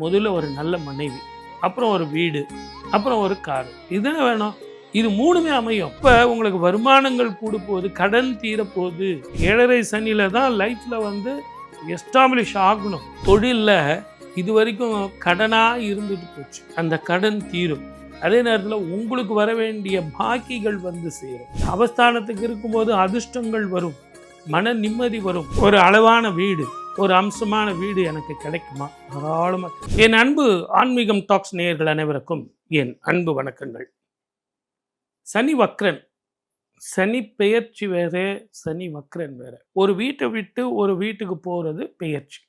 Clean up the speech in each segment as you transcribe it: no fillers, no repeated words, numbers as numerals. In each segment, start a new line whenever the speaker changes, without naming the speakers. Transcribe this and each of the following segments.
முதல்ல ஒரு நல்ல மனைவி, அப்புறம் ஒரு வீடு, அப்புறம் ஒரு கார். இதுதானே வேணும். இது மூணுமே அமையும். இப்ப உங்களுக்கு வருமானங்கள் கூட போகுது, கடன் தீரப்போகுது. 7.5 சனியில தான் லைஃப்ல வந்து எஸ்டாப்ளிஷ் ஆகணும். தொழில்ல இது வரைக்கும் கடனா இருந்துட்டு போச்சு. அந்த கடன் தீரும். அதே நேரத்தில் உங்களுக்கு வர வேண்டிய பாக்கிகள் வந்து சேரும். அவஸ்தானத்துக்கு இருக்கும்போது அதிர்ஷ்டங்கள் வரும், மன நிம்மதி வரும். ஒரு அளவான வீடு, ஒரு அம்சமான வீடு எனக்கு கிடைக்குமா? தாராளமாக. என் அன்பு ஆன்மீகம் டாக்ஸ் நேயர்கள் அனைவருக்கும் என் அன்பு வணக்கங்கள். சனி வக்ரன், சனி பெயர்ச்சி வேற, சனி வக்ரன் வேற. ஒரு வீட்டை விட்டு ஒரு வீட்டுக்கு போறது பெயர்ச்சி.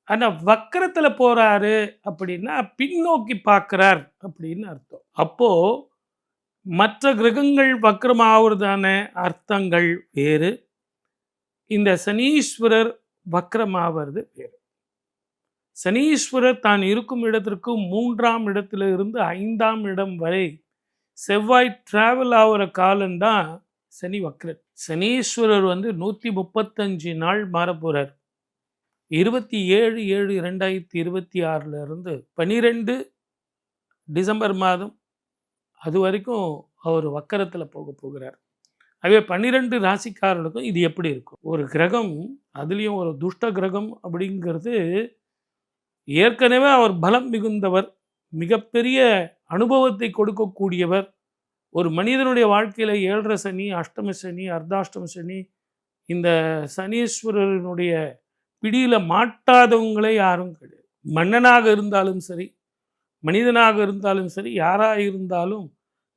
ஆனால் வக்கரத்தில் போறாரு அப்படின்னா பின்னோக்கி பார்க்கிறார் அப்படின்னு அர்த்தம். அப்போ மற்ற கிரகங்கள் வக்ரம் ஆகுறதான அர்த்தங்கள் வேறு, இந்த சனீஸ்வரர் வக்ரமாவது வேறு. சனீஸ்வரர் தான் இருக்கும் இடத்திற்கு 3ஆம் இடத்துல இருந்து 5ஆம் இடம் வரை செவ்வாய் டிராவல் ஆகிற காலம்தான் சனி வக்ரன். சனீஸ்வரர் வந்து 135 நாள் மாறப்போறார். 27/7/2026 இருந்து 12 டிசம்பர் மாதம் அது வரைக்கும் அவர் வக்கரத்தில் போகிறார். ஆகவே 12 ராசிக்காரர்களுக்கும் இது எப்படி இருக்கும்? ஒரு கிரகம், அதுலேயும் ஒரு துஷ்ட கிரகம் அப்படிங்கிறது, ஏற்கனவே அவர் பலம் மிகுந்தவர், மிகப்பெரிய அனுபவத்தை கொடுக்கக்கூடியவர். ஒரு மனிதனுடைய வாழ்க்கையில் 7.5 சனி, அஷ்டம சனி, அர்த்தாஷ்டம சனி, இந்த சனீஸ்வரனுடைய பிடியில் மாட்டாதவங்களே யாரும் கிடையாது. மன்னனாக இருந்தாலும் சரி, மனிதனாக இருந்தாலும் சரி, யாராக இருந்தாலும்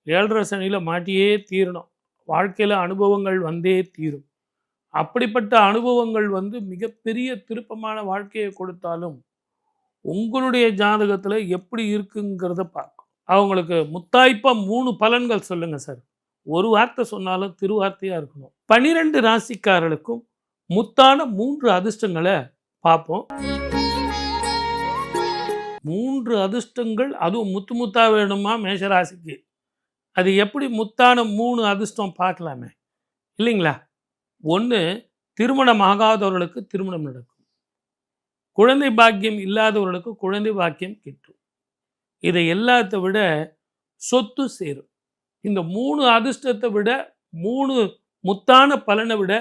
7.5 சனியில் மாட்டியே தீரணும். வாழ்க்கையில் அனுபவங்கள் வந்தே தீரும். அப்படிப்பட்ட அனுபவங்கள் வந்து மிகப்பெரிய திருப்பமான வாழ்க்கையை கொடுத்தாலும் உங்களுடைய ஜாதகத்தில் எப்படி இருக்குங்கிறத பார்க்கும். அவங்களுக்கு முத்தாய்ப்பாக 3 பலன்கள் சொல்லுங்க சார். ஒரு வார்த்தை சொன்னாலும் திருவார்த்தையாக இருக்கணும். 12 ராசிக்காரர்களுக்கும் முத்தான 3 அதிர்ஷ்டங்களை பார்ப்போம். 3 அதிர்ஷ்டங்கள், அதுவும் முத்து முத்தா வேணுமா மேஷராசிக்கு? அது எப்படி முத்தான 3 அதிர்ஷ்டம் பார்க்கலாமே, இல்லைங்களா? 1, திருமணம் ஆகாதவர்களுக்கு திருமணம் நடக்கும். குழந்தை பாக்கியம் இல்லாதவர்களுக்கு குழந்தை பாக்கியம் கிட்டும். இதை எல்லாத்தை விட சொத்து சேரும். இந்த 3 அதிர்ஷ்டத்தை விட, 3 முத்தான பலனை விட,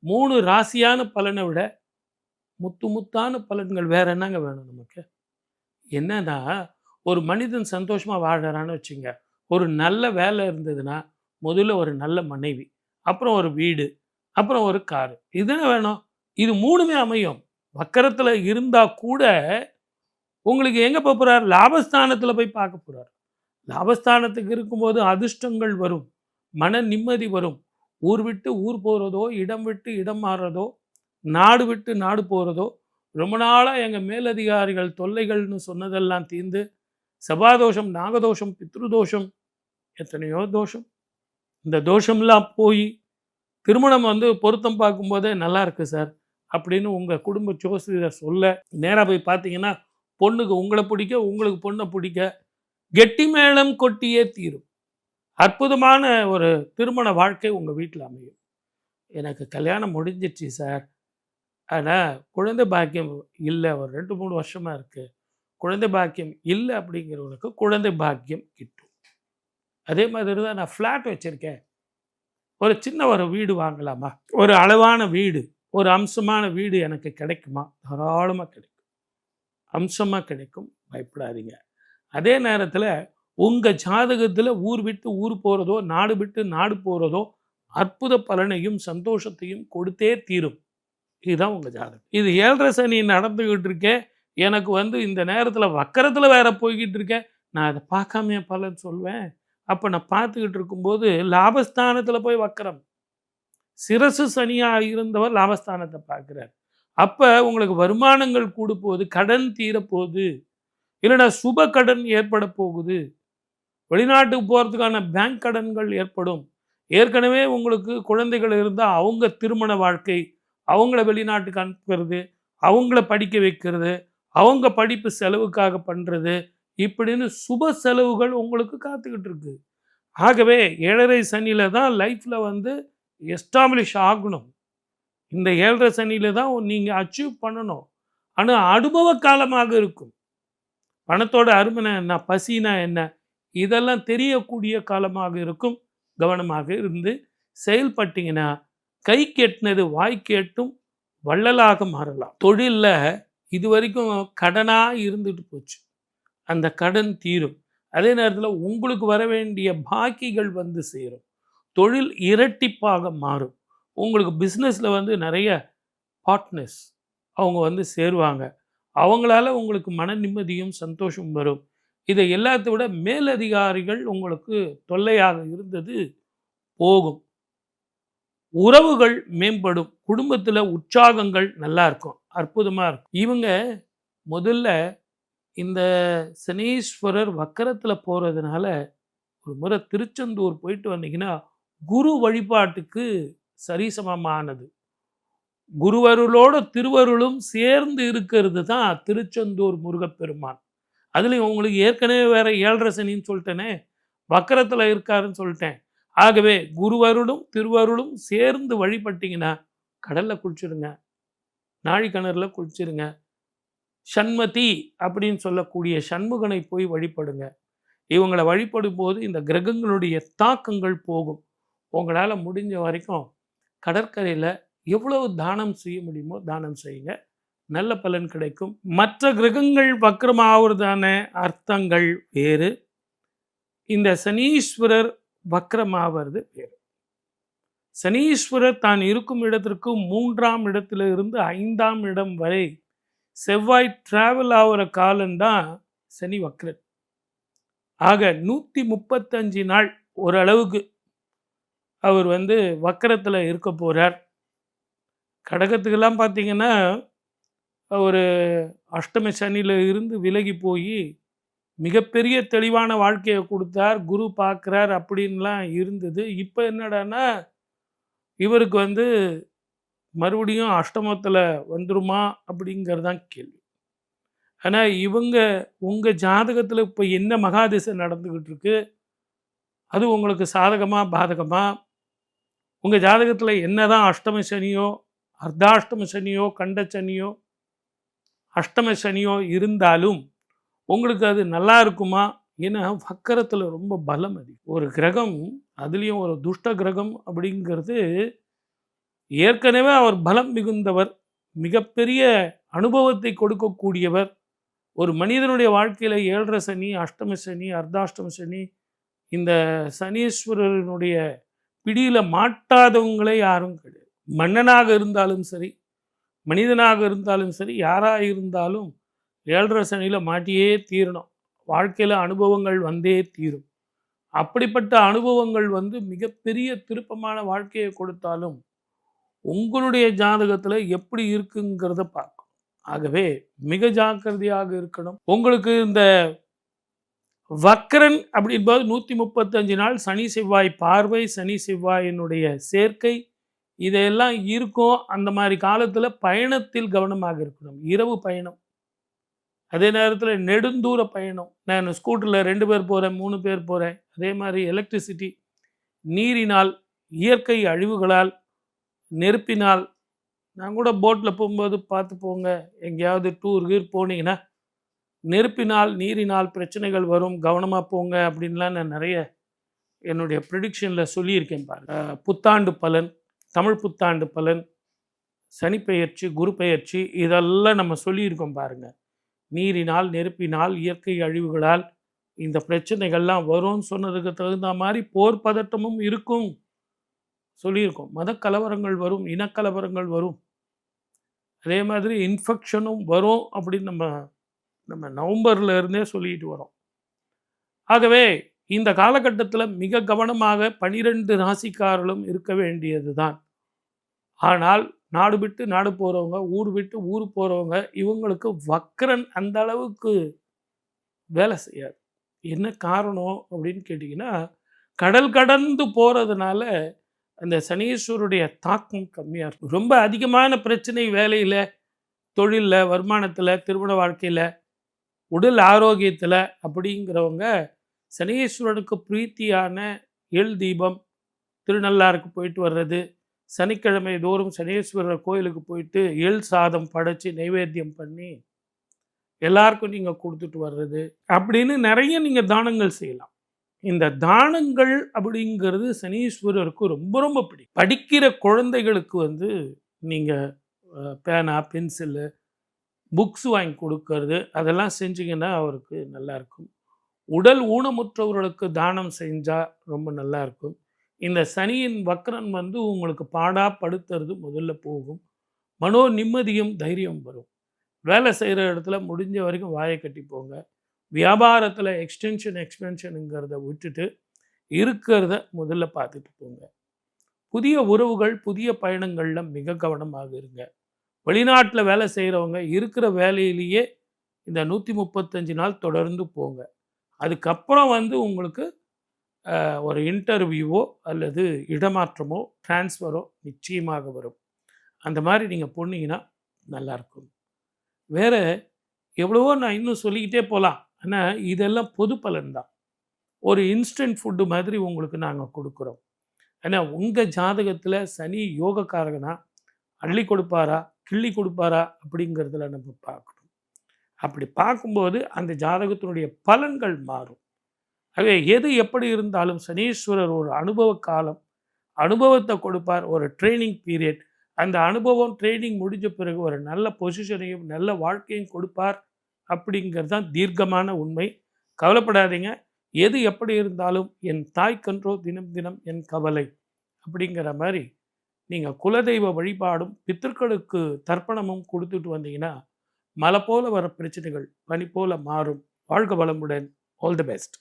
3 ராசியான பலனை விட முத்தான பலன்கள் வேற என்னங்க வேணும் நமக்கு? என்னன்னா, ஒரு மனிதன் சந்தோஷமாக வாழறான்னு வச்சுங்க, ஒரு நல்ல வேலை இருந்ததுன்னா முதல்ல ஒரு நல்ல மனைவி, அப்புறம் ஒரு வீடு, அப்புறம் ஒரு காரு. இதுதானே வேணும். இது மூணுமே அமையும். வக்கரத்தில் இருந்தால் கூட உங்களுக்கு எங்கே போகிறார்? லாபஸ்தானத்தில் போய் பார்க்க போகிறார். லாபஸ்தானத்துக்கு இருக்கும்போது அதிர்ஷ்டங்கள் வரும், மன நிம்மதி வரும். ஊர் விட்டு ஊர் போகிறதோ, இடம் விட்டு இடம் மாறுறதோ, நாடு விட்டு நாடு போகிறதோ, ரொம்ப நாளாக எங்கள் மேலதிகாரிகள் தொல்லைகள்னு சொன்னதெல்லாம் தீர்ந்து, சபாதோஷம், நாகதோஷம், பித்ருதோஷம், எத்தனையோ தோஷம், இந்த தோஷம்லாம் போய் திருமணம் வந்து பொருத்தம் பார்க்கும்போதே நல்லா இருக்குது சார் அப்படின்னு உங்கள் குடும்ப ஜோசியர் சொல்ல, நேராக போய் பார்த்தீங்கன்னா பொண்ணுக்கு உங்களை பிடிக்க, உங்களுக்கு பொண்ணை பிடிக்க, கெட்டி மேளம் கொட்டியே தீரும். அற்புதமான ஒரு திருமண வாழ்க்கை உங்கள் வீட்டில் அமையும். எனக்கு கல்யாணம் முடிஞ்சிடுச்சு சார், ஆனால் குழந்தை பாக்கியம் இல்லை, ஒரு 2-3 வருஷமாக இருக்குது, குழந்தை பாக்கியம் இல்லை அப்படிங்கிறவங்களுக்கு குழந்தை பாக்கியம் கிட்டும். அதே மாதிரி தான் நான் ஃப்ளாட் வச்சுருக்கேன், ஒரு சின்ன ஒரு வீடு வாங்கலாமா? ஒரு அளவான வீடு, ஒரு அம்சமான வீடு எனக்கு கிடைக்குமா? தாராளமாக கிடைக்கும். அம்சமாக கிடைக்கும், பயப்படாதீங்க. அதே நேரத்தில் உங்கள் ஜாதகத்தில் ஊர் விட்டு ஊர் போகிறதோ, நாடு விட்டு நாடு போகிறதோ அற்புத பலனையும் சந்தோஷத்தையும் கொடுத்தே தீரும். இதுதான் உங்கள் ஜாதகம். இது 7.5 சனி நடந்துக்கிட்டு இருக்கேன், எனக்கு வந்து இந்த நேரத்தில் வக்கரத்தில் வேற போய்கிட்டு இருக்கேன், நான் அதை பார்க்காம பலன் சொல்வேன். அப்போ நான் பார்த்துக்கிட்டு இருக்கும்போது லாபஸ்தானத்தில் போய் வக்கரம், சிரசு சனியாக இருந்தவர் லாபஸ்தானத்தை பார்க்குறார். அப்போ உங்களுக்கு வருமானங்கள் கூட போகுது, கடன் தீரப்போகுது, இல்லைனா சுப கடன் ஏற்பட போகுது, வெளிநாட்டுக்கு போகிறதுக்கான பேங்க் கடன்கள் ஏற்படும். ஏற்கனவே உங்களுக்கு குழந்தைகள் இருந்தால் அவங்க திருமண வாழ்க்கை, அவங்கள வெளிநாட்டுக்கு அனுப்புறது, அவங்கள படிக்க வைக்கிறது, அவங்க படிப்பு செலவுக்காக பண்ணுறது, இப்படின்னு சுப செலவுகள் உங்களுக்கு காத்துக்கிட்டு இருக்கு. ஆகவே 7.5 சனியில் தான் லைஃப்பில் வந்து எஸ்டாப்ளிஷ் ஆகணும். இந்த 7.5 சனியில் தான் நீங்கள் அச்சீவ் பண்ணணும். ஆனால் அனுபவ காலமாக இருக்கும். பணத்தோட அருமைனா என்ன? பசினா என்ன? இதெல்லாம் தெரியக்கூடிய காலமாக இருக்கும். கவனமாக இருந்து செயல்பட்டீங்கன்னா, கைக்கு எட்டுனது வாய்க்கு எட்டும், வள்ளலாக மாறலாம். தொழில்ல இதுவரைக்கும் கடனா இருந்துட்டு போச்சு. அந்த கடன் தீரும். அதே நேரத்தில உங்களுக்கு வர வேண்டிய பாக்கிகள் வந்து சேரும். தொழில் இரட்டிப்பாக மாறும். உங்களுக்கு பிசினஸ்ல வந்து நெறைய பார்ட்னர்ஸ் அவங்க வந்து சேருவாங்க. அவங்களால உங்களுக்கு மன நிம்மதியும், சந்தோஷமும் வரும். இதை எல்லாத்த விட மேலதிகாரிகள் உங்களுக்கு தொல்லையாக இருந்தது போகும். உறவுகள் மேம்படும். குடும்பத்தில உற்சாகங்கள் நல்லா இருக்கும். அற்புதமா இருக்கும். இவங்க முதல்ல இந்த சனீஸ்வரர் வக்கரத்தில போறதுனால, ஒரு முறை திருச்செந்தூர் போயிட்டு வந்தீங்கன்னா, குரு வழிபாட்டுக்கு சரிசமமானது. குருவருளோட திருவருளும் சேர்ந்து இருக்கிறது தான் திருச்செந்தூர் முருகப்பெருமான். அதுலயும் உங்களுக்கு ஏற்கனவே வேற 7.5 சனின்னு சொல்ட்டேனே, வக்கரத்தில இருக்காருன்னு சொல்ட்டேன். ஆகவே குருவருளும், திருவருளும் சேர்ந்து வழிபட்டீங்கன்னா, கடல்ல குளிச்சிடுங்க. நாழி கிணறுல குளிச்சிருங்க. சண்மதி அப்படின்னு சொல்லக்கூடிய சண்முகனை போய் வழிபடுங்க. இவங்கள வழிபடும்போது இந்த கிரகங்களுடைய தாக்கங்கள் போகும். உங்களால முடிஞ்ச வரைக்கும் கடற்கரையில எவ்வளவு தானம் செய்ய முடியுமோ தானம் செய்யுங்க. நல்ல பலன் கிடைக்கும். மற்ற கிரகங்கள் வக்ரம் ஆவறதான அர்த்தங்கள் வேறு. இந்த சனீஸ்வரர் வக்ரம் ஆவது வேறு. சனீஸ்வரர் தான் இருக்கும் இடத்திற்கு 3ஆம் இடத்தில இருந்து 5ஆம் இடம் வரை செவ்வாய் டிராவல் ஆகுற காலம்தான் சனி வக்ரன். ஆக 135 நாள் ஓரளவுக்கு அவர் வந்து வக்கரத்தில் இருக்க போகிறார். கடகத்துக்கெல்லாம் பார்த்தீங்கன்னா ஒரு அஷ்டம சனியில் இருந்து விலகி போய் மிகப்பெரிய தெளிவான வாழ்க்கையை கொடுத்தார். குரு பார்க்குறார் அப்படின்லாம் இருந்தது. இப்போ என்னடான்னா இவருக்கு வந்து மறுபடியும் அஷ்டமத்தில் வந்துருமா அப்படிங்கிறது தான் கேள்வி. ஆனால் இவங்க உங்கள் ஜாதகத்தில் இப்போ என்ன மகாதிசை நடந்துக்கிட்டு இருக்கு, அது உங்களுக்கு சாதகமா பாதகமா? உங்கள் ஜாதகத்தில் என்னதான் அஷ்டம சனியோ, அர்த்தாஷ்டம சனியோ, கண்ட சனியோ, அஷ்டம சனியோ இருந்தாலும் உங்களுக்கு அது நல்லா இருக்குமா? ஏன்னா வக்கரத்தில் ரொம்ப பலம் அதிகம். ஒரு கிரகம், அதுலேயும் ஒரு துஷ்ட கிரகம் அப்படிங்கிறது ஏற்கனவே அவர் பலம் மிகுந்தவர், மிகப்பெரிய அனுபவத்தை கொடுக்கக்கூடியவர். ஒரு மனிதனுடைய வாழ்க்கையில் 7.5 சனி, அஷ்டம சனி, அர்த்தாஷ்டம சனி, இந்த சனீஸ்வரனுடைய பிடியில் மாட்டாதவங்களே யாரும் கிடையாது. மன்னனாக இருந்தாலும் சரி, மனிதனாக இருந்தாலும் சரி, யாராக இருந்தாலும் 7.5 சனியில் மாட்டியே தீரணும். வாழ்க்கையில் அனுபவங்கள் வந்தே தீரும். அப்படிப்பட்ட அனுபவங்கள் வந்து மிகப்பெரிய திருப்பமான வாழ்க்கையை கொடுத்தாலும் உங்களுடைய ஜாதகத்தில் எப்படி இருக்குங்கிறத பார்க்கணும். ஆகவே மிக ஜாக்கிரதையாக இருக்கணும். உங்களுக்கு இந்த வக்ரன் அப்படின்போது 135 நாள் சனி செவ்வாய் பார்வை, சனி செவ்வாயினுடைய சேர்க்கை இதையெல்லாம் இருக்கும். அந்த மாதிரி காலத்தில் பயணத்தில் கவனமாக இருக்கணும். இரவு பயணம், அதே நேரத்தில் நெடுந்தூர பயணம். நான் ஸ்கூட்டரில் 2 பேர் போகிறேன், 3 பேர் போகிறேன். அதே மாதிரி எலக்ட்ரிசிட்டி, நீரினால், இயற்கை அழிவுகளால், நெருப்பினால். நான் கூட போட்டில் போகும்போது பார்த்து போங்க. எங்கேயாவது டூர் கீர் போனீங்கன்னா நெருப்பினால், நீரினால் பிரச்சனைகள் வரும், கவனமாக போங்க அப்படின்லாம் நான் நிறைய என்னுடைய ப்ரிடிக்ஷனில் சொல்லியிருக்கேன் பாருங்க. புத்தாண்டு பலன், தமிழ் புத்தாண்டு பலன், சனிப்பெயர்ச்சி, குரு பெயர்ச்சி இதெல்லாம் நம்ம சொல்லியிருக்கோம் பாருங்கள். நீரினால், நெருப்பினால், இயற்கை அழிவுகளால் இந்த பிரச்சனைகள்லாம் வரும்னு சொன்னதுக்கு தகுந்த மாதிரி போர் பதட்டமும் இருக்கும் சொல்லியிருக்கோம். மத கலவரங்கள் வரும், இனக்கலவரங்கள் வரும், அதே மாதிரி இன்ஃபெக்ஷனும் வரும் அப்படின்னு நம்ம நவம்பரில் இருந்தே சொல்லிட்டு வரோம். ஆகவே இந்த காலகட்டத்தில் மிக கவனமாக 12 ராசிக்காரர்களும் இருக்க வேண்டியது தான். ஆனால் நாடு விட்டு நாடு போகிறவங்க, ஊர் விட்டு ஊர் போகிறவங்க, இவங்களுக்கு வக்ரன் அந்த அளவுக்கு வேலை செய்யாது. என்ன காரணம் அப்படின்னு கேட்டிங்கன்னா, கடல் கடந்து போகிறதுனால அந்த சனீஸ்வருடைய தாக்கம் கம்மியாக இருக்கும். ரொம்ப அதிகமான பிரச்சனை வேலையில், தொழிலில், வருமானத்தில், திருமண வாழ்க்கையில், உடல் ஆரோக்கியத்தில் அப்படிங்கிறவங்க சனீஸ்வரனுக்கு பிரீத்தியான எள் தீபம், திருநள்ளாருக்கு போயிட்டு வர்றது, சனிக்கிழமை தோறும் சனீஸ்வரர் கோயிலுக்கு போயிட்டு எள் சாதம் படைச்சி நைவேத்தியம் பண்ணி எல்லாருக்கும் நீங்கள் கொடுத்துட்டு வர்றது அப்படின்னு நிறைய நீங்கள் தானங்கள் செய்யலாம். இந்த தானங்கள் அப்படிங்கிறது சனீஸ்வரருக்கு ரொம்ப ரொம்ப பிடிக்கும். படிக்கிற குழந்தைகளுக்கு வந்து நீங்கள் பேனா, பென்சிலு, புக்ஸ் வாங்கி கொடுக்கறது அதெல்லாம் செஞ்சீங்கன்னா அவருக்கு நல்லாயிருக்கும். உடல் ஊனமுற்றவர்களுக்கு தானம் செஞ்சால் ரொம்ப நல்லாயிருக்கும். இந்த சனியின் வக்ரன் வந்து உங்களுக்கு பாடா படுத்துறது முதல்ல போகும். மனோ நிம்மதியும் தைரியம் வரும். வேலை செய்கிற இடத்துல முடிஞ்ச வரைக்கும் வாயை கட்டி போங்க. வியாபாரத்தில் எக்ஸ்பென்ஷனுங்கிறத விட்டுட்டு இருக்கிறத முதல்ல பார்த்துட்டு போங்க. புதிய உறவுகள், புதிய பயணங்களில் மிக கவனமாக இருங்க. வெளிநாட்டில் வேலை செய்கிறவங்க இருக்கிற வேலையிலேயே இந்த 135 நாள் தொடர்ந்து போங்க. அதுக்கப்புறம் வந்து உங்களுக்கு ஒரு இன்டர்வியூவோ அல்லது இடமாற்றமோ, ட்ரான்ஸ்ஃபரோ நிச்சயமாக வரும். அந்த மாதிரி நீங்கள் போனீங்கன்னா நல்லாயிருக்கும். வேறு எவ்வளவோ நான் இன்னும் சொல்லிக்கிட்டே போகலாம். ஆனால் இதெல்லாம் பொது பலன் தான். ஒரு இன்ஸ்டன்ட் ஃபுட்டு மாதிரி உங்களுக்கு நாங்கள் கொடுக்குறோம். ஏன்னா உங்கள் ஜாதகத்தில் சனி யோகக்காரகனா அள்ளி கொடுப்பாரா, கிள்ளி கொடுப்பாரா அப்படிங்கிறதுல நம்ம பார்க்கணும். அப்படி பார்க்கும்போது அந்த ஜாதகத்தினுடைய பலன்கள் மாறும். ஆகவே எது எப்படி இருந்தாலும் சனீஸ்வரர் ஒரு அனுபவ காலம், அனுபவத்தை கொடுப்பார். ஒரு ட்ரெய்னிங் பீரியட். அந்த அனுபவம் ட்ரெய்னிங் முடிஞ்ச பிறகு ஒரு நல்ல பொசிஷனையும் நல்ல வாழ்க்கையும் கொடுப்பார் அப்படிங்கிறது தான் தீர்க்கமான உண்மை. கவலைப்படாதீங்க. எது எப்படி இருந்தாலும் என் தாய் கன்றோ தினம் தினம் என் கவலை அப்படிங்கிற மாதிரி நீங்கள் குலதெய்வ வழிபாடும் பித்திருக்களுக்கு தர்ப்பணமும் கொடுத்துட்டு வந்தீங்கன்னா மலை போல வர பிரச்சனைகள் பனி போல மாறும். வாழ்க வளமுடன். All the best.